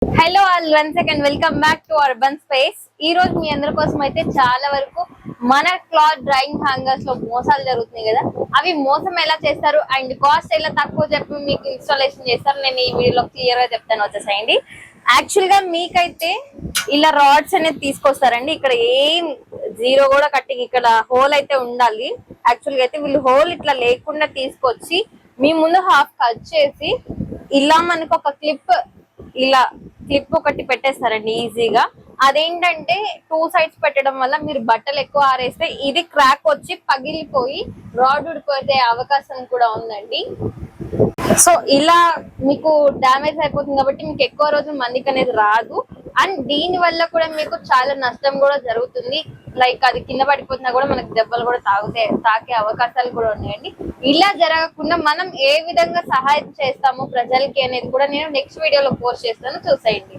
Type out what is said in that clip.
Hello all, one second, welcome back to urban space. ఈ రోజు మీ అందరి కోసం అయితే చాలా వరకు మన క్లాత్ డ్రైయింగ్ హ్యాంగర్స్ లో మోసాలు జరుగుతున్నాయి కదా, అవి మోసం ఎలా చేస్తారు అండ్ కాస్ట్ ఎలా తక్కువ చెప్పి మీకు ఇన్స్టాలేషన్ చేస్తారు నేను ఈ వీడియోలో క్లియర్ గా చెప్తాను. వచ్చేసేయండి. యాక్చువల్ గా మీకైతే ఇలా రాడ్స్ అనేది తీసుకొస్తారండి. ఇక్కడ ఏం జీరో కూడా కట్టింగ్, ఇక్కడ హోల్ అయితే ఉండాలి. యాక్చువల్ గా అయితే వీళ్ళు హోల్ ఇట్లా లేకుండా తీసుకొచ్చి మీ ముందు హాఫ్ కట్ చేసి ఇలా మనకు ఒక ఇలా క్లిప్ ఒకటి పెట్టేస్తారండి ఈజీగా. అదేంటంటే 2 సైడ్స్ పెట్టడం వల్ల మీరు బట్టలు ఎక్కువ ఆరేస్తే ఇది క్రాక్ వచ్చి పగిలిపోయి రాడ్ ఊడిపోతే అవకాశం కూడా ఉందండి. సో ఇలా మీకు డ్యామేజ్ అయిపోతుంది కాబట్టి మీకు ఎక్కువ రోజులు మన్నిక అనేది రాదు. అండ్ దీని వల్ల కూడా మీకు చాలా నష్టం కూడా జరుగుతుంది. లైక్ అది కింద పడిపోతున్నా కూడా మనకు దెబ్బలు కూడా తాకే అవకాశాలు కూడా ఉన్నాయండి. ఇలా జరగకుండా మనం ఏ విధంగా సహాయం చేస్తాము ప్రజలకి అనేది కూడా నేను నెక్స్ట్ వీడియోలో పోస్ట్ చేస్తాను, చూసేయండి.